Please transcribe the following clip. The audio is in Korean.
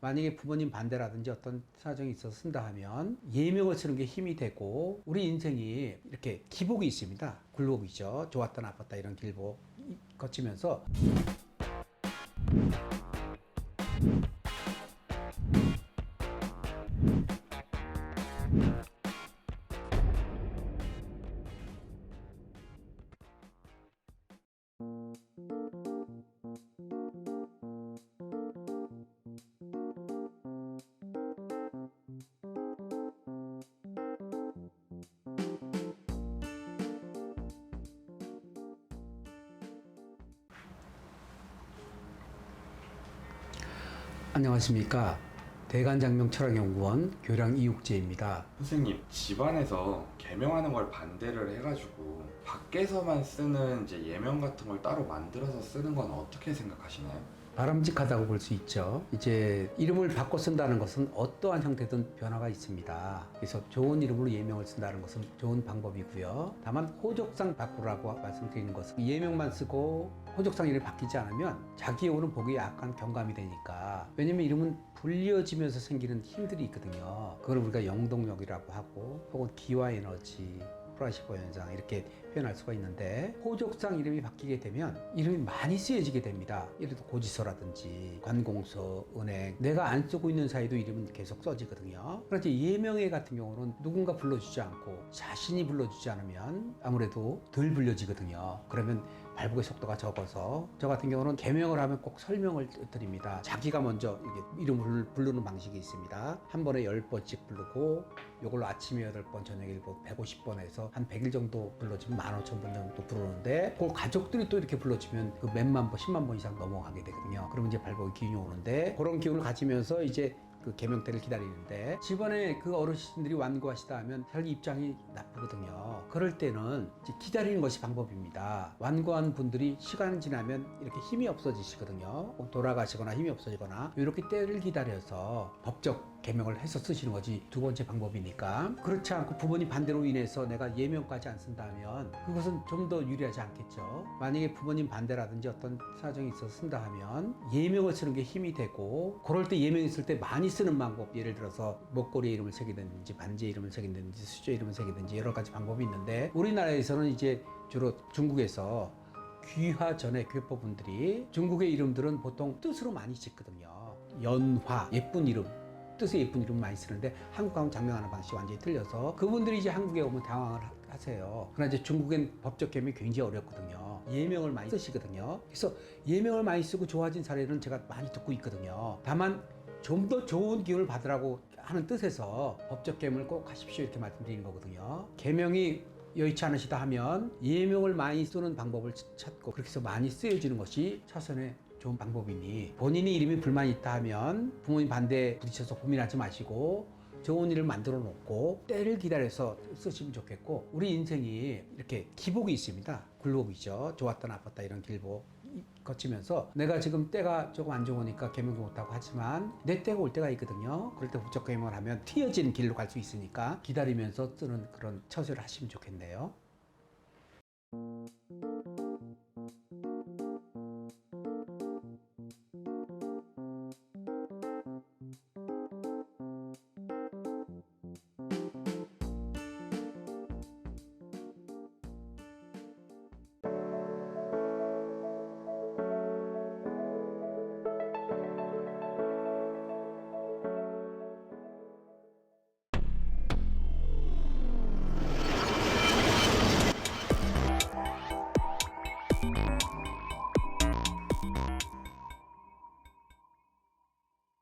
만약에 부모님 반대라든지 어떤 사정이 있어서 쓴다 하면 예명을 쓰는 게 힘이 되고 우리 인생이 이렇게 기복이 있습니다. 굴곡이죠. 좋았다 나빴다 이런 길복 거치면서 안녕하십니까. 대관장명 철학연구원 교량 이육재입니다. 선생님, 집안에서 개명하는 걸 반대를 해가지고 밖에서만 쓰는 이제 예명 같은 걸 따로 만들어서 쓰는 건 어떻게 생각하시나요? 바람직하다고 볼 수 있죠. 이제 이름을 바꿔 쓴다는 것은 어떠한 형태든 변화가 있습니다. 그래서 좋은 이름으로 예명을 쓴다는 것은 좋은 방법이고요. 다만 호적상 바꾸라고 말씀드리는 것은 예명만 쓰고 호적상 이름이 바뀌지 않으면 자기 오는 보기에 약간 경감이 되니까. 왜냐면 이름은 불려지면서 생기는 힘들이 있거든요. 그걸 우리가 영동력이라고 하고 혹은 기화 에너지, 플라시보 현상 이렇게 표현할 수가 있는데, 호적상 이름이 바뀌게 되면 이름이 많이 쓰여지게 됩니다. 예를 들어 고지서라든지 관공서, 은행, 내가 안 쓰고 있는 사이도 이름은 계속 써지거든요. 그런데 예명회 같은 경우는 누군가 불러주지 않고 자신이 불러주지 않으면 아무래도 덜 불려지거든요. 그러면 발복의 속도가 적어서, 저 같은 경우는 개명을 하면 꼭 설명을 드립니다. 자기가 먼저 이렇게 이름을 부르는 방식이 있습니다. 한 번에 10번씩 부르고 이걸로 아침에 8번, 저녁에 1번, 150번 해서 한 100일 정도 불러주면 15,000번 정도 부르는데, 그 가족들이 또 이렇게 불러주면 그 몇만 번, 10만 번 이상 넘어가게 되거든요. 그러면 이제 발복의 기운이 오는데, 그런 기운을 가지면서 이제 그 개명 때를 기다리는데, 집안에 그 어르신들이 완고하시다 하면 자기 입장이 나쁘거든요. 그럴 때는 이제 기다리는 것이 방법입니다. 완고한 분들이 시간 지나면 이렇게 힘이 없어지시거든요. 돌아가시거나 힘이 없어지거나, 이렇게 때를 기다려서 법적 개명을 해서 쓰시는 것이 두 번째 방법이니까. 그렇지 않고 부모님 반대로 인해서 내가 예명까지 안 쓴다면 그것은 좀 더 유리하지 않겠죠. 만약에 부모님 반대라든지 어떤 사정이 있어서 쓴다 하면 예명을 쓰는 게 힘이 되고, 그럴 때 예명 있을 때 많이 쓰는 방법, 예를 들어서 목걸이 이름을 새기든지 반지 이름을 새기든지 수저 이름을 새기든지 여러 가지 방법이 있는데, 우리나라에서는 이제 주로 중국에서 귀화 전의 괴포분들이 중국의 이름들은 보통 뜻으로 많이 짓거든요. 연화, 예쁜 이름, 뜻의 예쁜 이름 많이 쓰는데 한국하고는 장명하는 방식이 완전히 틀려서 그분들이 이제 한국에 오면 당황을 하세요. 그러나 이제 중국엔 법적 개명이 굉장히 어렵거든요. 예명을 많이 쓰시거든요. 그래서 예명을 많이 쓰고 좋아진 사례는 제가 많이 듣고 있거든요. 다만 좀 더 좋은 기운을 받으라고 하는 뜻에서 법적 개명을 꼭 하십시오 이렇게 말씀드리는 거거든요. 개명이 여의치 않으시다 하면 예명을 많이 쓰는 방법을 찾고 그렇게 해서 많이 쓰여지는 것이 차선의 좋은 방법이니, 본인이 이름이 불만이 있다 하면 부모님 반대에 부딪혀서 고민하지 마시고 좋은 일을 만들어 놓고 때를 기다려서 쓰시면 좋겠고, 우리 인생이 이렇게 기복이 있습니다. 굴곡이죠. 좋았다 나빴다 이런 길복 거치면서 내가 지금 때가 조금 안 좋으니까 개명도 못하고 하지만 내 때가 올 때가 있거든요. 그럴 때 부쩍 개명을 하면 튀어지는 길로 갈 수 있으니까 기다리면서 쓰는 그런 처세를 하시면 좋겠네요.